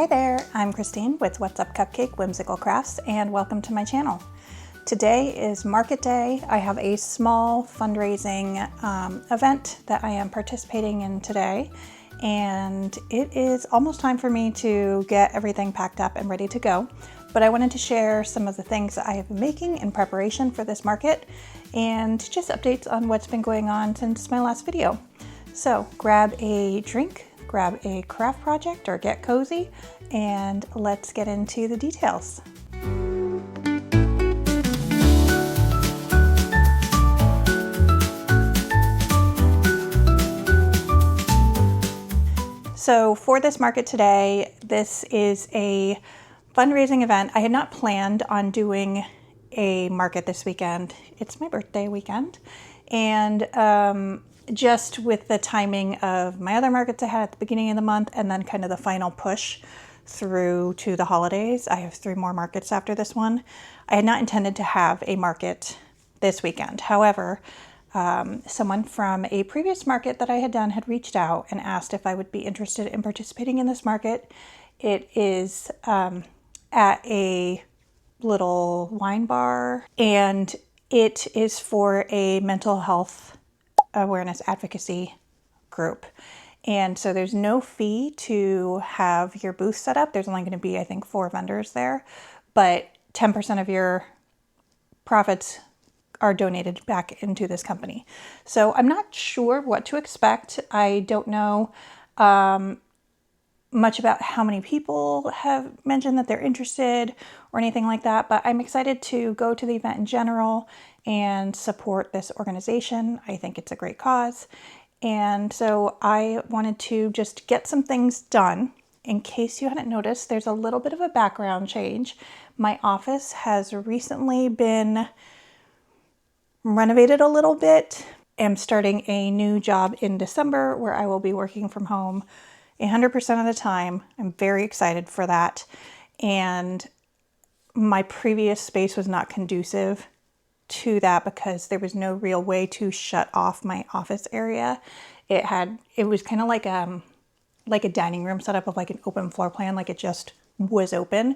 Hi there, I'm Christine with What's Up Cupcake Whimsical Crafts, and welcome to my channel. Today is market day. I have a small fundraising event that I am participating in today, and it is almost time for me to get everything packed up and ready to go. But I wanted to share some of the things that I have been making in preparation for this market and just updates on what's been going on since my last video. So grab a drink, grab a craft project, or get cozy, and let's get into the details. So for this market today, this is a fundraising event. I had not planned on doing a market this weekend. It's my birthday weekend, and just with the timing of my other markets I had at the beginning of the month and then kind of the final push through to the holidays. I have 3 more markets after this one. I had not intended to have a market this weekend. However, someone from a previous market that I had done had reached out and asked if I would be interested in participating in this market. It is at a little wine bar, and it is for a mental health awareness advocacy group. And so there's no fee to have your booth set up. There's only going to be, I think, 4 vendors there, but 10% of your profits are donated back into this company. So I'm not sure what to expect. I don't know much about how many people have mentioned that they're interested or anything like that, but I'm excited to go to the event in general and support this organization. I think it's a great cause. And so I wanted to just get some things done. In case you hadn't noticed, there's a little bit of a background change. My office has recently been renovated a little bit. I'm starting a new job in December where I will be working from home 100% of the time. I'm very excited for that. And my previous space was not conducive to that because there was no real way to shut off my office area. It was kind of like a dining room setup of like an open floor plan, like it just was open.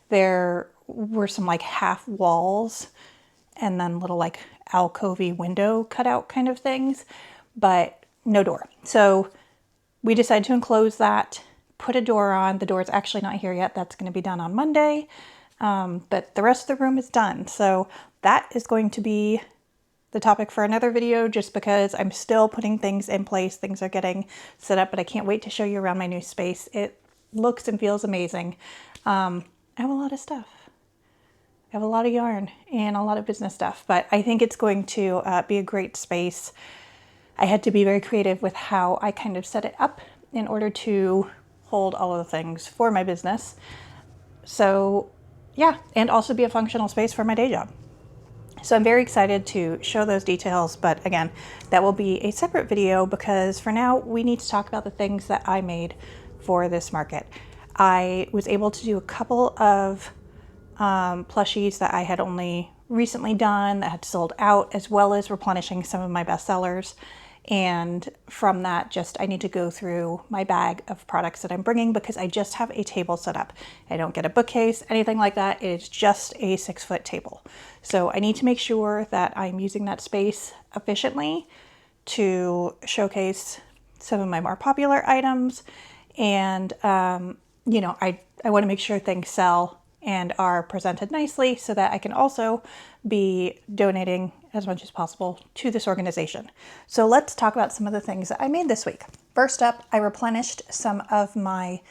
There were some like half walls and then little like alcovey window cutout kind of things, but no door. So we decided to enclose that, put a door on. The door is actually not here yet. That's going to be done on Monday. But the rest of the room is done. So that is going to be the topic for another video, just because I'm still putting things in place. Things are getting set up, but I can't wait to show you around my new space. It looks and feels amazing. I have a lot of stuff. I have a lot of yarn and a lot of business stuff, but I think it's going to be a great space. I had to be very creative with how I kind of set it up in order to hold all of the things for my business. So yeah, and also be a functional space for my day job. So I'm very excited to show those details, but again, that will be a separate video because for now we need to talk about the things that I made for this market. I was able to do a couple of plushies that I had only recently done that had sold out, as well as replenishing some of my bestsellers. And from that, I need to go through my bag of products that I'm bringing because I just have a table set up. I don't get a bookcase, anything like that. It's just a 6-foot table. So I need to make sure that I'm using that space efficiently to showcase some of my more popular items. And, you know, I want to make sure things sell and are presented nicely so that I can also be donating as much as possible to this organization. So let's talk about some of the things that I made this week. First up, I replenished some of my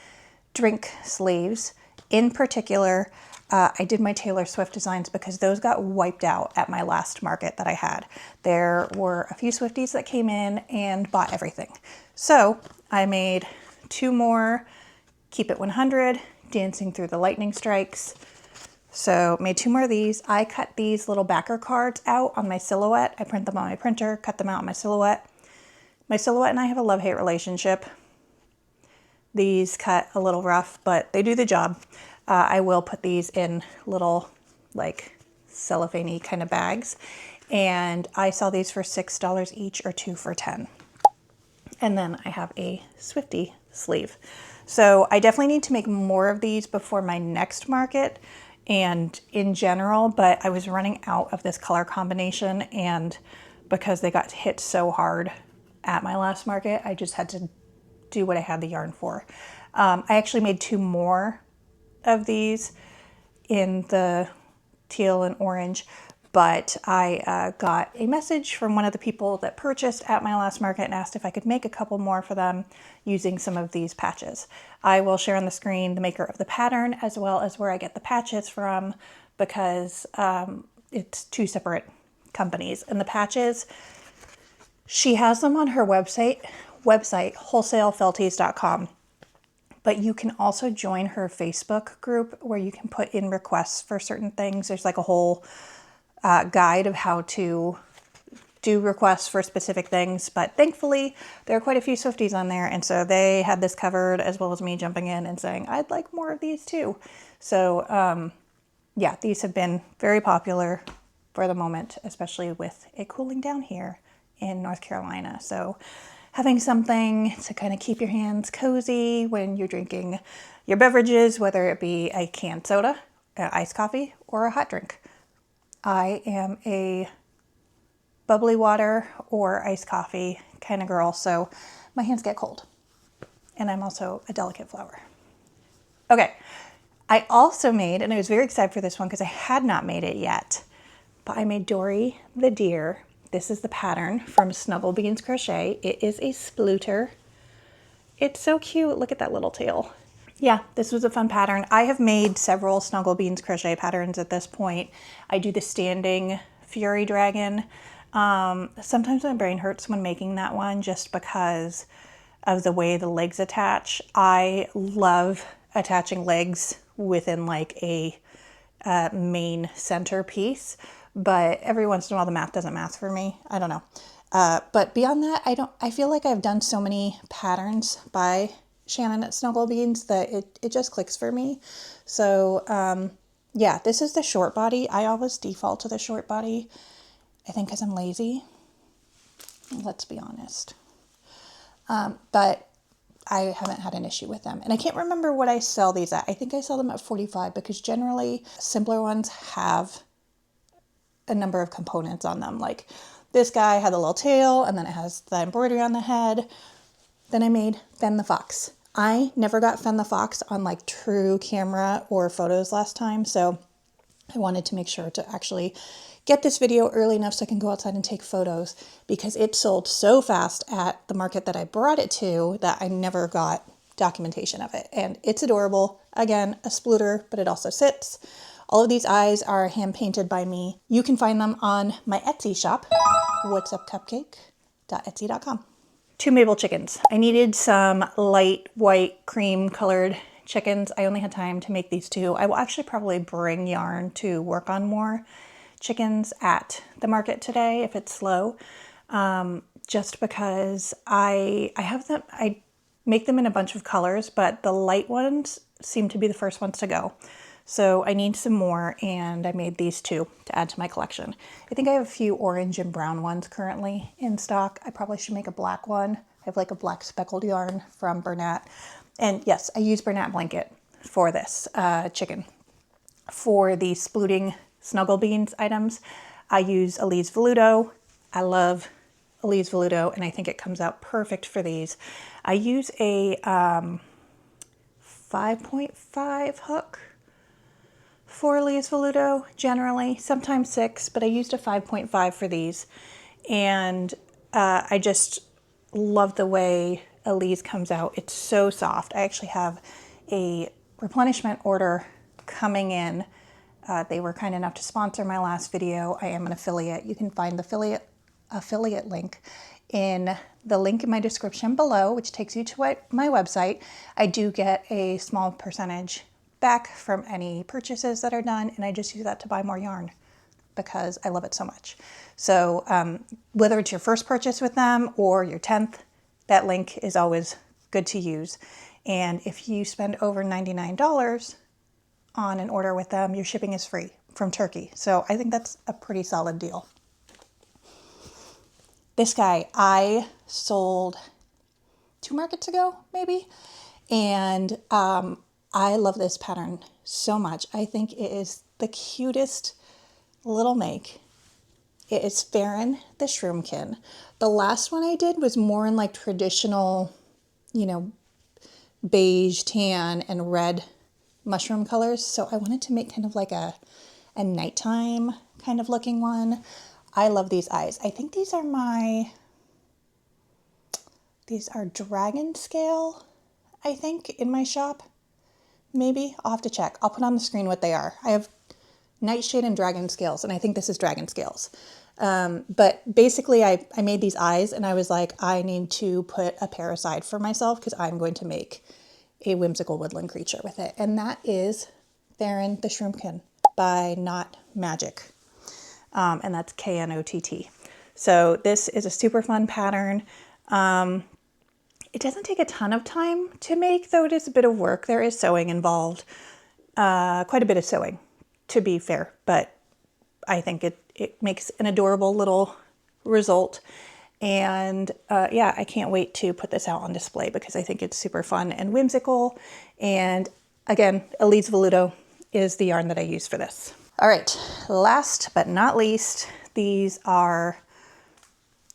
drink sleeves. In particular, I did my Taylor Swift designs because those got wiped out at my last market that I had. There were a few Swifties that came in and bought everything. So I made 2 more Keep It 100, Dancing Through the Lightning Strikes. So made 2 more of these. I cut these little backer cards out on my silhouette. I print them on my printer, cut them out on my silhouette. My silhouette and I have a love-hate relationship. These cut a little rough, but they do the job. I will put these in little like cellophane-y kind of bags. And I sell these for $6 each or 2 for $10. And then I have a Swiftie sleeve. So I definitely need to make more of these before my next market and in general, but I was running out of this color combination, and because they got hit so hard at my last market, I just had to do what I had the yarn for. I actually made 2 more of these in the teal and orange, but I got a message from one of the people that purchased at my last market and asked if I could make a couple more for them using some of these patches. I will share on the screen the maker of the pattern as well as where I get the patches from, because it's 2 separate companies. And the patches, she has them on her website wholesalefelties.com. But you can also join her Facebook group where you can put in requests for certain things. There's like a whole guide of how to do requests for specific things. But thankfully, there are quite a few Swifties on there. And so they had this covered, as well as me jumping in and saying, I'd like more of these too. So yeah, these have been very popular for the moment, especially with it cooling down here in North Carolina. So having something to kind of keep your hands cozy when you're drinking your beverages, whether it be a canned soda, iced coffee, or a hot drink. I am a bubbly water or iced coffee kind of girl, so my hands get cold. And I'm also a delicate flower. Okay, I also made, and I was very excited for this one because I had not made it yet, but I made Dory the deer. This is the pattern from Snuggle Beans Crochet. It is a splooter. It's so cute. Look at that little tail. Yeah, this was a fun pattern. I have made several Snuggle Beans Crochet patterns at this point. I do the standing Fury Dragon. Sometimes my brain hurts when making that one just because of the way the legs attach. I love attaching legs within like a main center piece, but every once in a while the math doesn't math for me. I don't know. But beyond that, I feel like I've done so many patterns by Shannon at Snuggle Beans that it just clicks for me. So yeah, this is the short body. I always default to the short body, I think because I'm lazy. Let's be honest. But I haven't had an issue with them. And I can't remember what I sell these at. I think I sell them at 45 because generally simpler ones have a number of components on them. Like this guy had a little tail, and then it has the embroidery on the head. Then I made Fen the Fox. I never got Fen the Fox on like true camera or photos last time, so I wanted to make sure to actually get this video early enough so I can go outside and take photos, because it sold so fast at the market that I brought it to that I never got documentation of it. And it's adorable. Again, a splooter, but it also sits. All of these eyes are hand painted by me. You can find them on my Etsy shop, whatsupcupcake.etsy.com. 2 Mabel chickens. I needed some light white cream colored chickens. I only had time to make these 2. I will actually probably bring yarn to work on more chickens at the market today if it's slow, just because I have them, I make them in a bunch of colors, but the light ones seem to be the first ones to go. So I need some more, and I made these 2 to add to my collection. I think I have a few orange and brown ones currently in stock. I probably should make a black one. I have like a black speckled yarn from Bernat. And yes, I use Bernat blanket for this chicken. For the splooting Snuggle Beans items, I use Elise Veludo. I love Elise Veludo, and I think it comes out perfect for these. I use a 5.5 hook for Elise Veludo generally, sometimes 6, but I used a 5.5 for these. And I just love the way Elise comes out. It's so soft. I actually have a replenishment order coming in. They were kind enough to sponsor my last video. I am an affiliate. You can find the affiliate link in the link in my description below, which takes you to my website. I do get a small percentage back from any purchases that are done, and I just use that to buy more yarn because I love it so much. So whether it's your first purchase with them or your 10th, that link is always good to use. And if you spend over $99 on an order with them, your shipping is free from Turkey. So I think that's a pretty solid deal. This guy I sold 2 markets ago, maybe. And I love this pattern so much. I think it is the cutest little make. It is Farron the Shroomkin. The last one I did was more in like traditional, you know, beige, tan, and red mushroom colors. So I wanted to make kind of like a nighttime kind of looking one. I love these eyes. I think these are dragon scale, I think, in my shop. Maybe. I'll have to check. I'll put on the screen what they are. I have nightshade and dragon scales, and I think this is dragon scales. But basically I made these eyes and I was like, I need to put a pair aside for myself because I'm going to make a whimsical woodland creature with it. And that is Farron the Shroomkin by Knot Magic. And that's Knott. So this is a super fun pattern. It doesn't take a ton of time to make, though it is a bit of work. There is sewing involved, quite a bit of sewing, to be fair, but I think it makes an adorable little result. And yeah, I can't wait to put this out on display because I think it's super fun and whimsical. And again, Elise Veludo is the yarn that I use for this. All right, last but not least, these are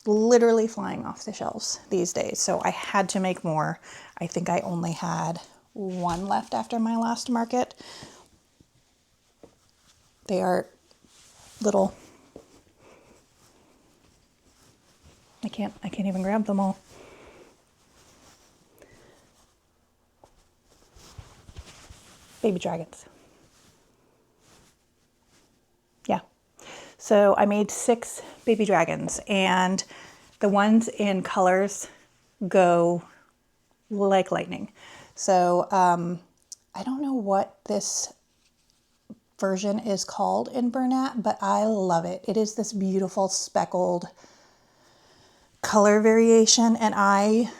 literally flying off the shelves these days. So I had to make more. I think I only had one left after my last market. They are little, I can't even grab them all. Baby dragons. Yeah. So I made 6 baby dragons, and the ones in colors go like lightning. So I don't know what this version is called in Bernat, but I love it. It is this beautiful speckled color variation, and I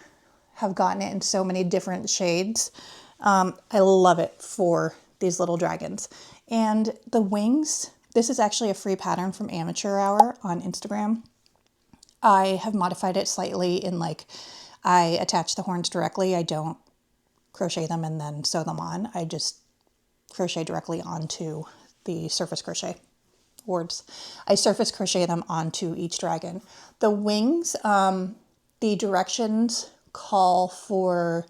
have gotten it in so many different shades. I love it for these little dragons. And the wings, this is actually a free pattern from Amateur Hour on Instagram. I have modified it slightly in like, I attach the horns directly. I don't crochet them and then sew them on. I just crochet directly onto the surface crochet boards. I surface crochet them onto each dragon. The wings, the directions call for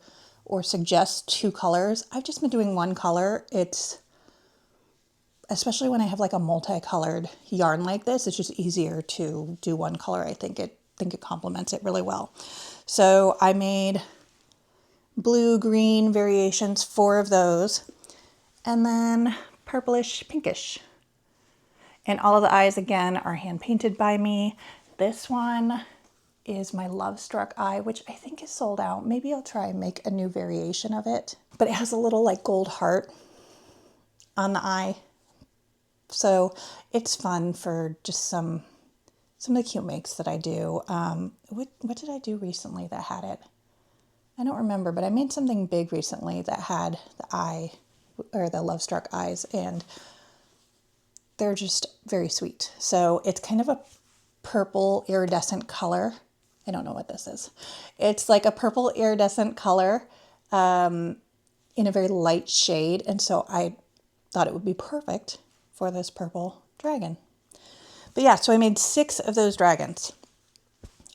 or suggest 2 colors. I've just been doing 1 color. It's, especially when I have like a multicolored yarn like this, it's just easier to do 1 color. I think it complements it really well. So I made blue, green variations, 4 of those, and then purplish, pinkish. And all of the eyes, again, are hand painted by me. This one is my Love Struck eye, which I think is sold out. Maybe I'll try and make a new variation of it. But it has a little like gold heart on the eye. So it's fun for just some of the cute makes that I do. What did I do recently that had it? I don't remember, but I made something big recently that had the eye, or the Love Struck eyes, and they're just very sweet. So it's kind of a purple iridescent color. I don't know what this is. It's like a purple iridescent color in a very light shade. And so I thought it would be perfect for this purple dragon. But yeah, so I made 6 of those dragons.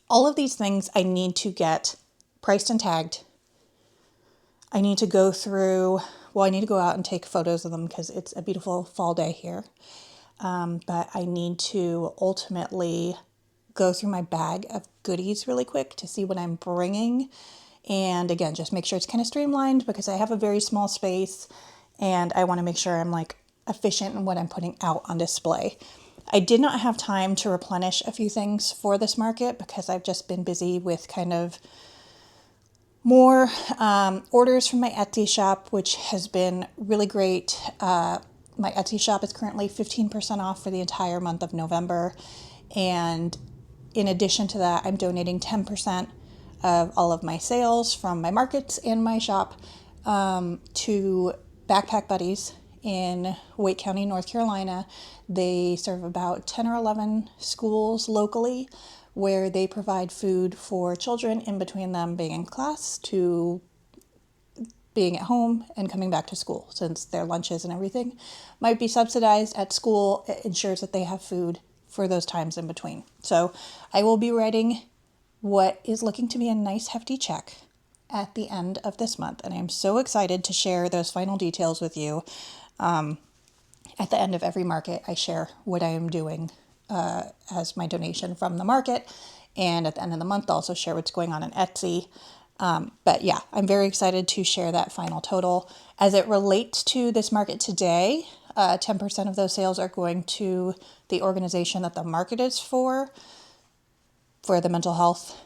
All of these things I need to get priced and tagged. I need to go through, well, I need to go out and take photos of them because it's a beautiful fall day here. But I need to ultimately go through my bag of goodies really quick to see what I'm bringing. And again, just make sure it's kind of streamlined because I have a very small space and I want to make sure I'm like efficient in what I'm putting out on display. I did not have time to replenish a few things for this market because I've just been busy with kind of more orders from my Etsy shop, which has been really great. My Etsy shop is currently 15% off for the entire month of November. And in addition to that, I'm donating 10% of all of my sales from my markets and my shop to Backpack Buddies in Wake County, North Carolina. They serve about 10 or 11 schools locally where they provide food for children in between them being in class to being at home and coming back to school, since their lunches and everything might be subsidized at school. It ensures that they have food for those times in between. So I will be writing what is looking to be a nice hefty check at the end of this month, and I'm so excited to share those final details with you. At the end of every market, I share what I am doing as my donation from the market, and at the end of the month, also share what's going on in Etsy. But yeah, I'm very excited to share that final total. As it relates to this market today, 10% of those sales are going to the organization that the market is for the mental health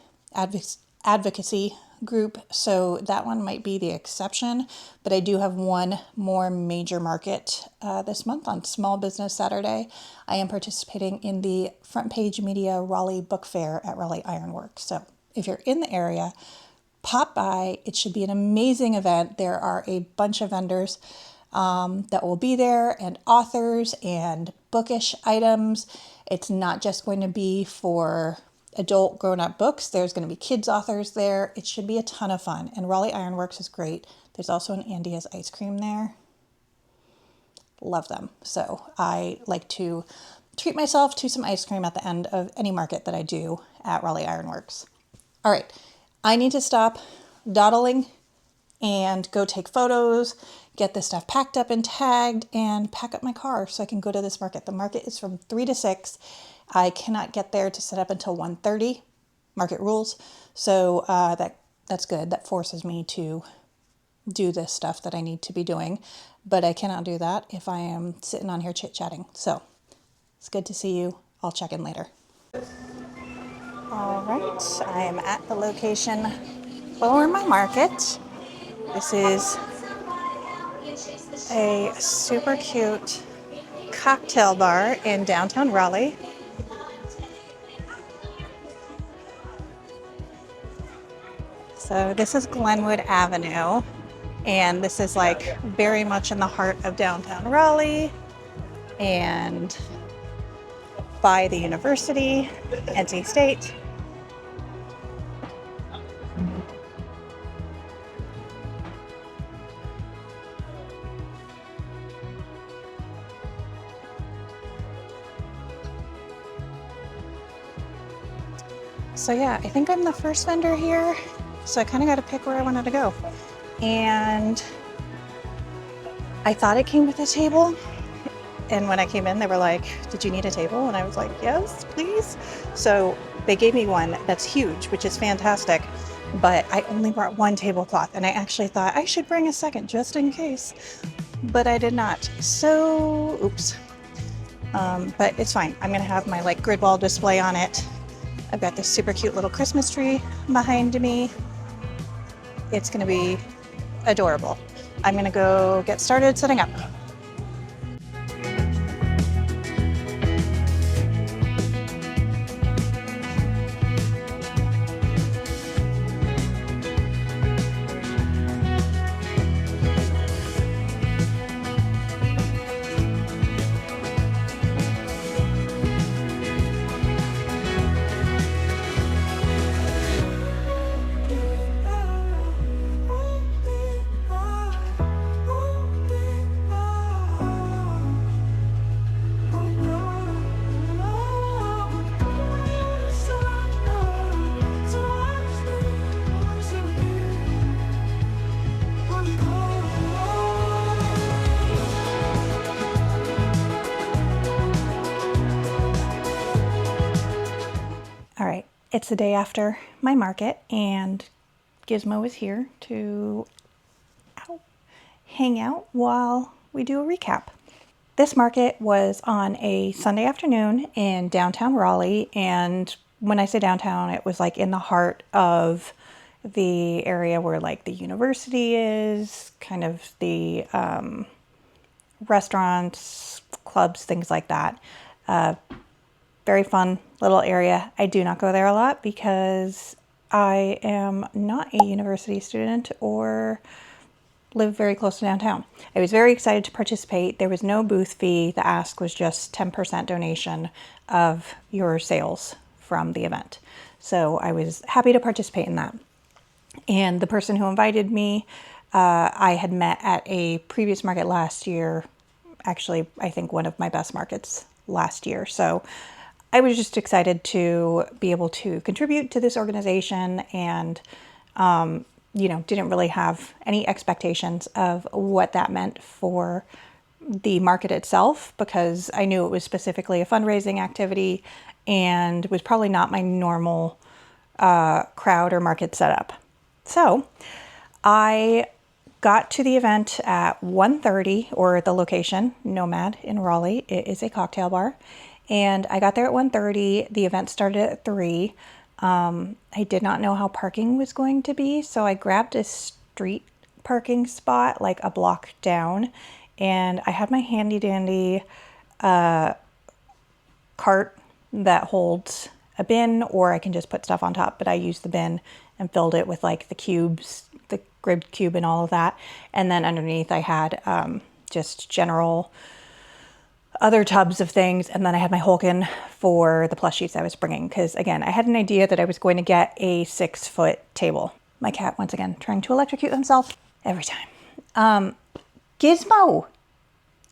advocacy group. So that one might be the exception, but I do have one more major market this month on Small Business Saturday. I am participating in the Front Page Media Raleigh Book Fair at Raleigh Ironworks. So if you're in the area, pop by. It should be an amazing event. There are a bunch of vendors that will be there, and authors and bookish items. It's not just going to be for adult grown-up books. There's going to be kids authors there. It should be a ton of fun, and Raleigh Ironworks is great. There's also an Andia's ice cream there. Love them. So I like to treat myself to some ice cream at the end of any market that I do at Raleigh Ironworks. All right, I need to stop dawdling and go take photos, get this stuff packed up and tagged, and pack up my car so I can go to this market. The market is from 3 to 6. I cannot get there to set up until 1:30, market rules. So that's good. That forces me to do this stuff that I need to be doing, but I cannot do that if I am sitting on here chit-chatting. So it's good to see you. I'll check in later. All right, I am at the location for my market. This is a super cute cocktail bar in downtown Raleigh. So this is Glenwood Avenue, and this is like very much in the heart of downtown Raleigh and by the university, NC State. So yeah, I think I'm the first vendor here, so I kind of got to pick where I wanted to go. And I thought it came with a table, and when I came in, they were like, "Did you need a table?" And I was like, "Yes, please." So they gave me one that's huge, which is fantastic, but I only brought one tablecloth, and I actually thought I should bring a second just in case, but I did not. So, oops. But it's fine. I'm gonna have my like grid wall display on it. I've got this super cute little Christmas tree behind me. It's gonna be adorable. I'm gonna go get started setting up. All right, it's the day after my market, and Gizmo is here to hang out while we do a recap. This market was on a Sunday afternoon in downtown Raleigh, and when I say downtown, it was like in the heart of the area where like the university is, kind of the restaurants, clubs, things like that. Very fun little area. I do not go there a lot because I am not a university student or live very close to downtown. I was very excited to participate. There was no booth fee. The ask was just 10% donation of your sales from the event. So I was happy to participate in that. And the person who invited me I had met at a previous market last year. Actually, I think one of my best markets last year. So I was just excited to be able to contribute to this organization, and, didn't really have any expectations of what that meant for the market itself, because I knew it was specifically a fundraising activity and was probably not my normal crowd or market setup. So I got to the event at 1:30, or the location, Nomad in Raleigh. It is a cocktail bar. And I got there at 1:30. The event started at 3. I did not know how parking was going to be, so I grabbed a street parking spot like a block down. And I had my handy dandy cart that holds a bin, or I can just put stuff on top, but I used the bin and filled it with like the cubes, the gribbed cube and all of that. And then underneath I had just general other tubs of things. And then I had my Holkin for the plushies I was bringing, because again, I had an idea that I was going to get a 6-foot table. My cat, once again, trying to electrocute himself every time. Gizmo.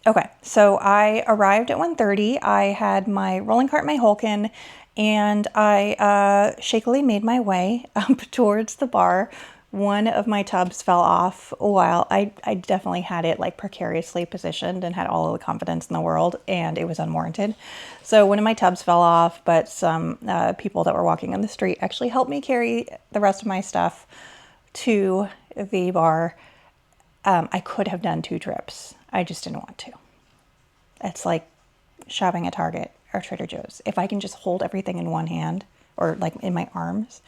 Okay, so I arrived at 1:30. I had my rolling cart, my Holkin, and I shakily made my way up towards the bar. One of my tubs fell off while I definitely had it like precariously positioned and had all of the confidence in the world, and it was unwarranted. So one of my tubs fell off, but some people that were walking on the street actually helped me carry the rest of my stuff to the bar. I could have done 2 trips. I just didn't want to. It's like shopping at Target or Trader Joe's. If I can just hold everything in one hand, or like in my arms,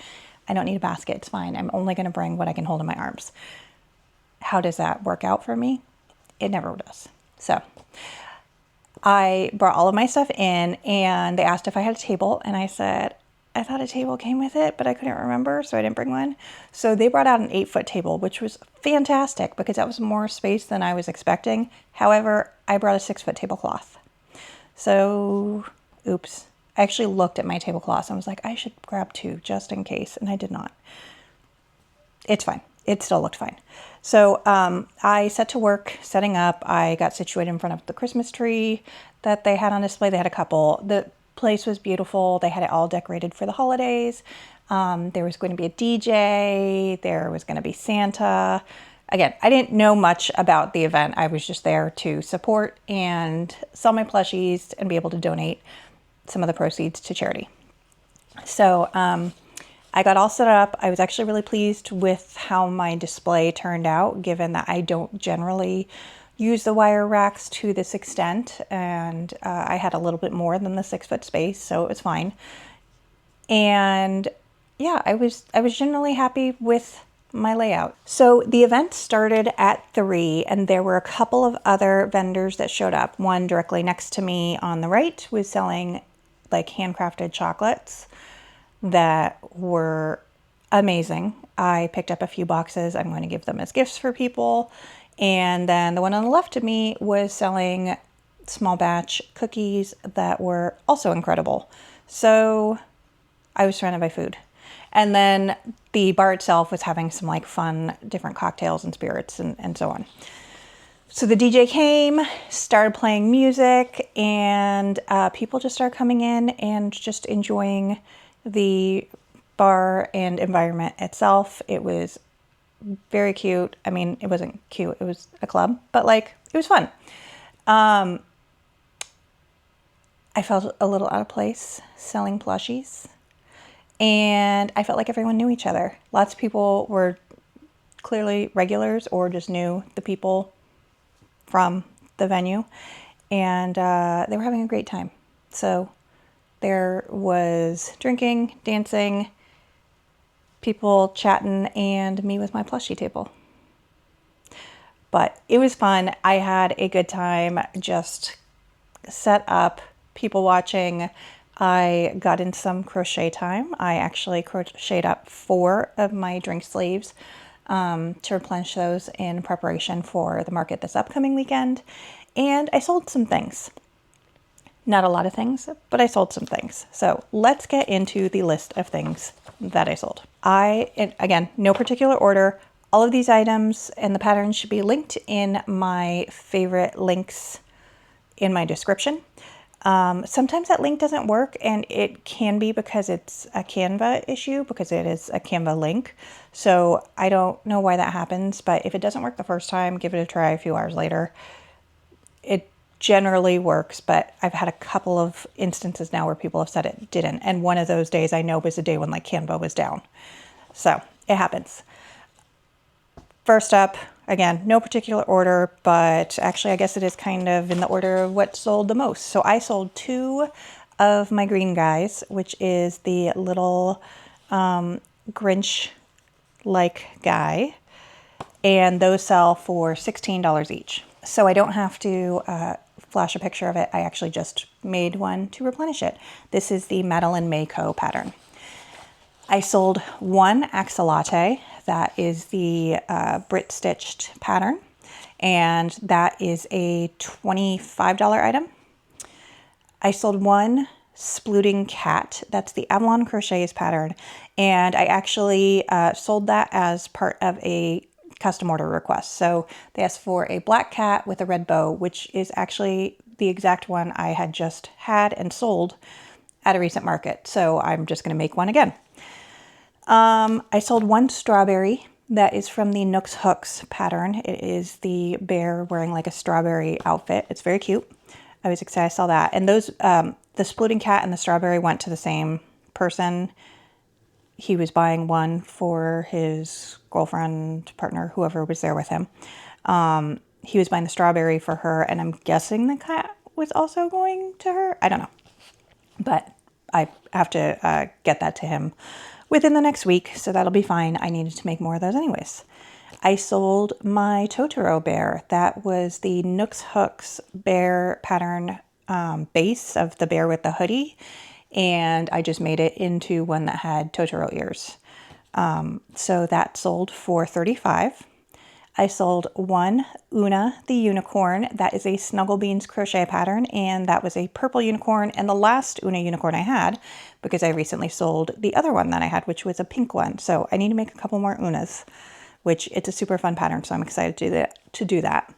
I don't need a basket. It's fine. I'm only going to bring what I can hold in my arms. How does that work out for me? It never does. So I brought all of my stuff in, and they asked if I had a table, and I said, I thought a table came with it, but I couldn't remember, so I didn't bring one. So they brought out an 8-foot table, which was fantastic because that was more space than I was expecting. However, I brought a 6-foot tablecloth. So, oops. I actually looked at my tablecloths and was like, I should grab 2 just in case, and I did not. It's fine. It still looked fine. So I set to work setting up. I got situated in front of the Christmas tree that they had on display. They had a couple. The place was beautiful. They had it all decorated for the holidays. There was going to be a DJ. There was going to be Santa. Again, I didn't know much about the event. I was just there to support and sell my plushies and be able to donate some of the proceeds to charity. So I got all set up. I was actually really pleased with how my display turned out, given that I don't generally use the wire racks to this extent, and I had a little bit more than the 6-foot space, so it was fine. And yeah, I was generally happy with my layout. So the event started at 3, and there were a couple of other vendors that showed up. One directly next to me on the right was selling like handcrafted chocolates that were amazing. I picked up a few boxes. I'm going to give them as gifts for people. And then the one on the left of me was selling small batch cookies that were also incredible. So I was surrounded by food. And then the bar itself was having some like fun different cocktails and spirits and so on. So the DJ came, started playing music, and people just started coming in and just enjoying the bar and environment itself. It was very cute. I mean, it wasn't cute. It was a club, but like, it was fun. I felt a little out of place selling plushies, and I felt like everyone knew each other. Lots of people were clearly regulars or just knew the people from the venue, and they were having a great time. So there was drinking, dancing, people chatting, and me with my plushie table. But it was fun. I had a good time, just set up, people watching. I got in some crochet time. I actually crocheted up 4 of my drink sleeves to replenish those in preparation for the market this upcoming weekend. And I sold some things. Not a lot of things, but I sold some things. So let's get into the list of things that I sold. Again, no particular order. All of these items and the patterns should be linked in my favorite links in my description. Sometimes that link doesn't work, and it can be because it's a Canva issue, because it is a Canva link. So I don't know why that happens, but if it doesn't work the first time, give it a try a few hours later. It generally works, but I've had a couple of instances now where people have said it didn't. And one of those days I know was a day when like Canva was down. So it happens. First up, again, no particular order, but actually I guess it is kind of in the order of what sold the most. So I sold 2 of my green guys, which is the little Grinch-like guy, and those sell for $16 each. So I don't have to flash a picture of it. I actually just made one to replenish it. This is the Madeline Mayco pattern. I sold 1 axolotl. That is the Brit stitched pattern, and that is a $25 item. I sold 1 splooting cat. That's the Avalon Crochets pattern, and I actually sold that as part of a custom order request. So they asked for a black cat with a red bow, which is actually the exact one I had just had and sold at a recent market. So I'm just going to make one again. I sold 1 strawberry. That is from the Nooks Hooks pattern. It is the bear wearing like a strawberry outfit. It's very cute. I was excited I saw that. And those, the splitting cat and the strawberry went to the same person. He was buying one for his girlfriend, partner, whoever was there with him. He was buying the strawberry for her, and I'm guessing the cat was also going to her. I don't know. But I have to get that to him within the next week, so that'll be fine. I needed to make more of those anyways. I sold my Totoro bear. That was the Nooks Hooks bear pattern base of the bear with the hoodie, and I just made it into one that had Totoro ears. So that sold for $35. I sold 1 Una the unicorn. That is a Snuggle Beans crochet pattern, and that was a purple unicorn, and the last Una unicorn I had, because I recently sold the other one that I had, which was a pink one. So I need to make a couple more Unas, which it's a super fun pattern, so I'm excited to do that.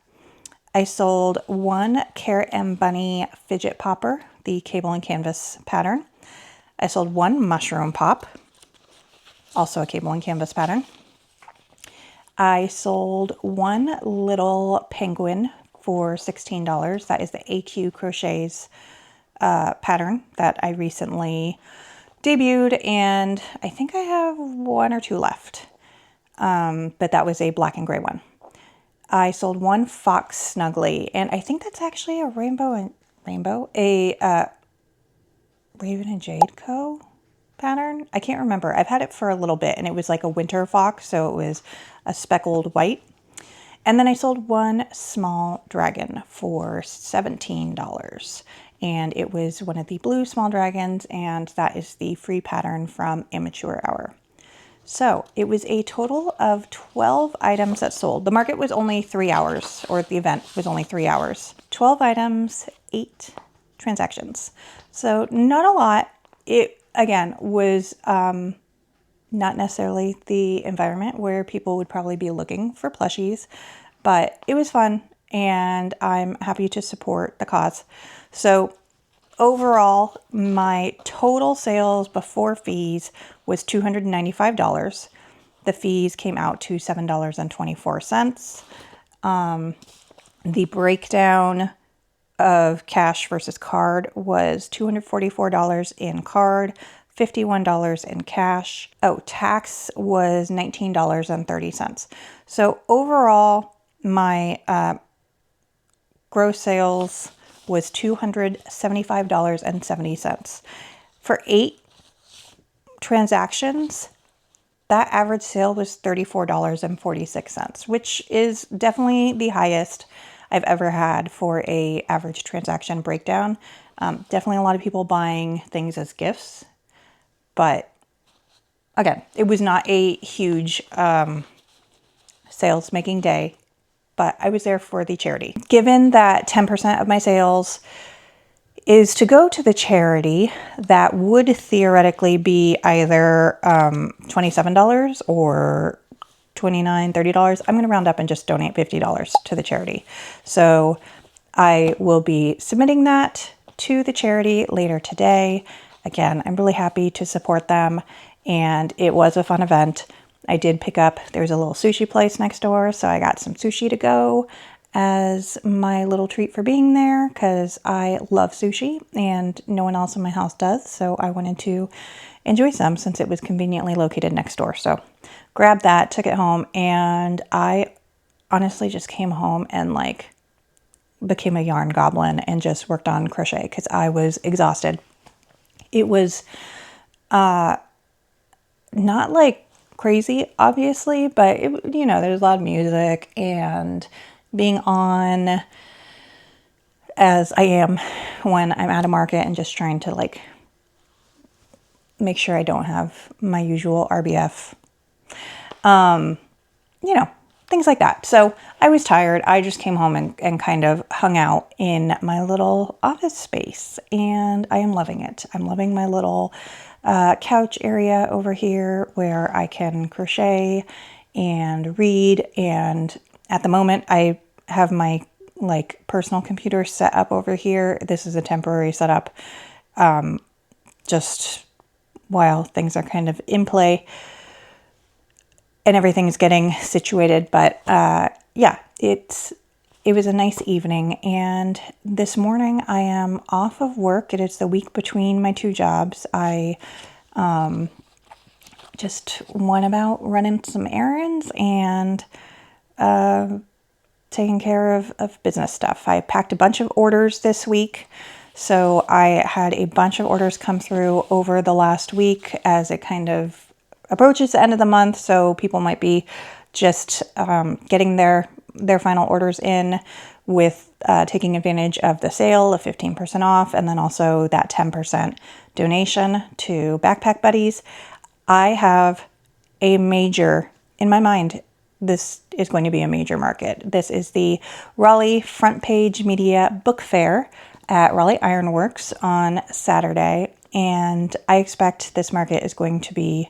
I sold 1 Carrot and Bunny fidget popper, the cable and canvas pattern. I sold 1 mushroom pop, also a cable and canvas pattern. I sold 1 little penguin for $16. That is the AQ Crochets pattern that I recently debuted, and I think I have 1 or 2 left. But that was a black and gray one. I sold 1 fox snuggly, and I think that's actually a Raven and Jade Co. pattern. I can't remember. I've had it for a little bit, and it was like a winter fox, so it was a speckled white. And then I sold 1 small dragon for $17, and it was one of the blue small dragons, and that is the free pattern from Amateur Hour. So it was a total of 12 items that sold. The market was only 3 hours, or the event was only 3 hours. 12 items, 8 transactions. So not a lot. It, again, was not necessarily the environment where people would probably be looking for plushies, but it was fun, and I'm happy to support the cause. So overall, my total sales before fees was $295. The fees came out to $7.24. The breakdown of cash versus card was $244 in card, $51 in cash. Oh, tax was $19.30. So overall, my gross sales was $275.70. For 8 transactions, that average sale was $34.46, which is definitely the highest I've ever had for a average transaction breakdown. Definitely a lot of people buying things as gifts, but again, it was not a huge sales making day, but I was there for the charity. Given that 10% of my sales is to go to the charity, that would theoretically be either $27 or $29, $30, I'm going to round up and just donate $50 to the charity. So I will be submitting that to the charity later today. Again, I'm really happy to support them, and it was a fun event. I did pick up, there's a little sushi place next door, so I got some sushi to go as my little treat for being there, because I love sushi and no one else in my house does, so I wanted to enjoy some since it was conveniently located next door. So grabbed that, took it home, and I honestly just came home and like became a yarn goblin and just worked on crochet because I was exhausted. It was not like crazy, obviously, but it, you know, there's a lot of music, and being on as I am when I'm at a market and just trying to like make sure I don't have my usual RBF, you know, things like that. So I was tired. I just came home and kind of hung out in my little office space, and I am loving it. I'm loving my little couch area over here where I can crochet and read. And at the moment I have my like personal computer set up over here. This is a temporary setup, just while things are kind of in play and everything's getting situated. But yeah, it was a nice evening, and this morning I am off of work. It is the week between my two jobs. I just went about running some errands and taking care of business stuff. I packed a bunch of orders this week. So I had a bunch of orders come through over the last week as it kind of approaches the end of the month. So people might be just getting their final orders in with taking advantage of the sale of 15% off, and then also that 10% donation to Backpack Buddies. I have a major, in my mind, this is going to be a major market. This is the Raleigh Front Page Media Book Fair at Raleigh Ironworks on Saturday, and I expect this market is going to be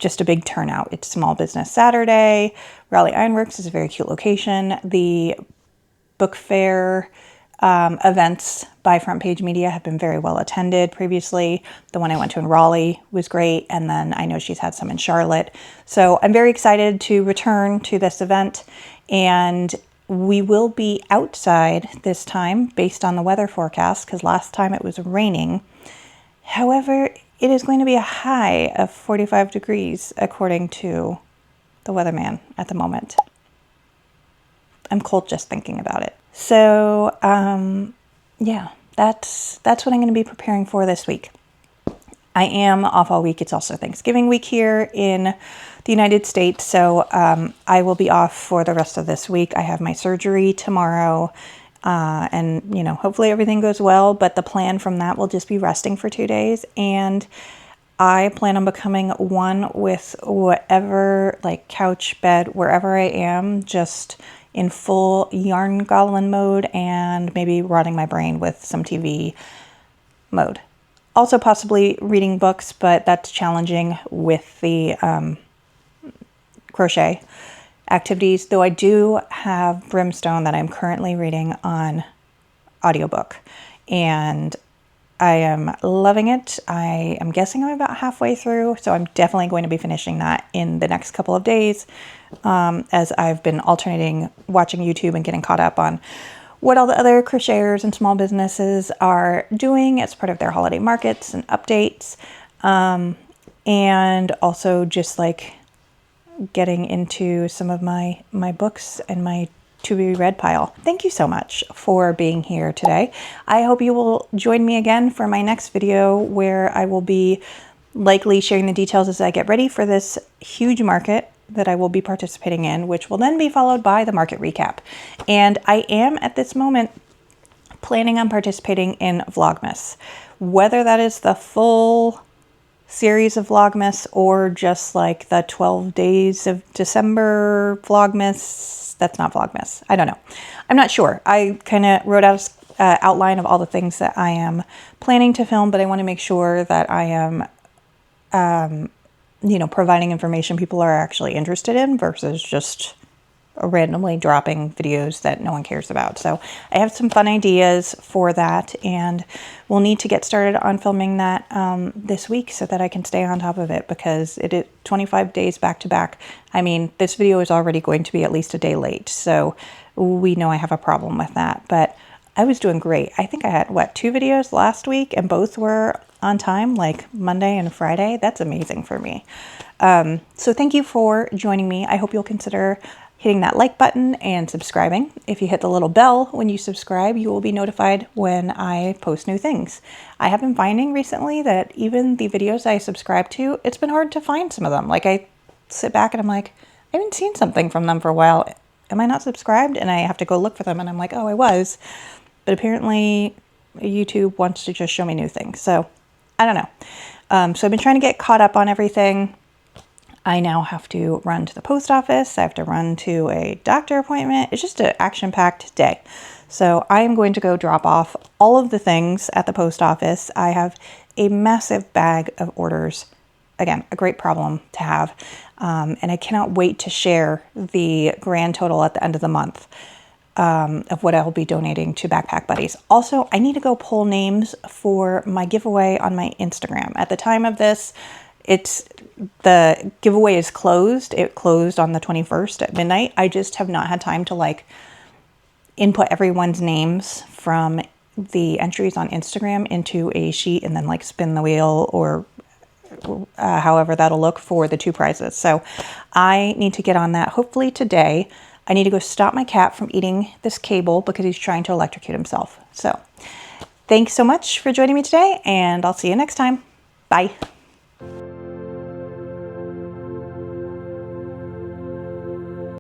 just a big turnout. It's Small Business Saturday. Raleigh Ironworks is a very cute location. The book fair events by Front Page Media have been very well attended previously. The one I went to in Raleigh was great, and then I know she's had some in Charlotte. So I'm very excited to return to this event, and we will be outside this time based on the weather forecast, because last time it was raining. However, it is going to be a high of 45 degrees according to the weatherman at the moment. I'm cold just thinking about it. So yeah, that's what I'm going to be preparing for this week. I am off all week. It's also Thanksgiving week here in the United States, so I will be off for the rest of this week. I have my surgery tomorrow, and you know, hopefully everything goes well, but the plan from that will just be resting for 2 days, and I plan on becoming one with whatever, like couch, bed, wherever I am, just in full yarn goblin mode, and maybe rotting my brain with some TV mode. Also possibly reading books, but that's challenging with the crochet activities, though I do have Brimstone that I'm currently reading on audiobook, and I am loving it. I am guessing I'm about halfway through, so I'm definitely going to be finishing that in the next couple of days, as I've been alternating watching YouTube and getting caught up on what all the other crocheters and small businesses are doing as part of their holiday markets and updates, and also just like getting into some of my books and my to be read pile. Thank you so much for being here today. I hope you will join me again for my next video, where I will be likely sharing the details as I get ready for this huge market that I will be participating in, which will then be followed by the market recap. And I am at this moment planning on participating in Vlogmas. Whether that is the full series of Vlogmas or just like the 12 days of December Vlogmas, that's not Vlogmas. I don't know. I'm not sure. I kind of wrote out an outline of all the things that I am planning to film, but I want to make sure that I am you know, providing information people are actually interested in versus just randomly dropping videos that no one cares about. So I have some fun ideas for that, and we'll need to get started on filming that this week so that I can stay on top of it, because it is 25 days back to back. I mean, this video is already going to be at least a day late, so we know I have a problem with that, but I was doing great. I think I had, what, 2 videos last week, and both were on time, like Monday and Friday. That's amazing for me. So thank you for joining me. I hope you'll consider hitting that like button and subscribing. If you hit the little bell when you subscribe, you will be notified when I post new things. I have been finding recently that even the videos I subscribe to, it's been hard to find some of them. Like, I sit back and I'm like, I haven't seen something from them for a while. Am I not subscribed? And I have to go look for them, and I'm like, oh, I was. But apparently YouTube wants to just show me new things. So I don't know. So I've been trying to get caught up on everything. I now have to run to the post office. I have to run to a doctor appointment. It's just an action-packed day. So I am going to go drop off all of the things at the post office. I have a massive bag of orders. Again, a great problem to have. And I cannot wait to share the grand total at the end of the month of what I will be donating to Backpack Buddies. Also, I need to go pull names for my giveaway on my Instagram. At the time of this, the giveaway is closed. It closed on the 21st at midnight. I just have not had time to like input everyone's names from the entries on Instagram into a sheet and then like spin the wheel, or however that'll look for the 2 prizes. So I need to get on that hopefully today. I need to go stop my cat from eating this cable because he's trying to electrocute himself. So thanks so much for joining me today, and I'll see you next time. Bye.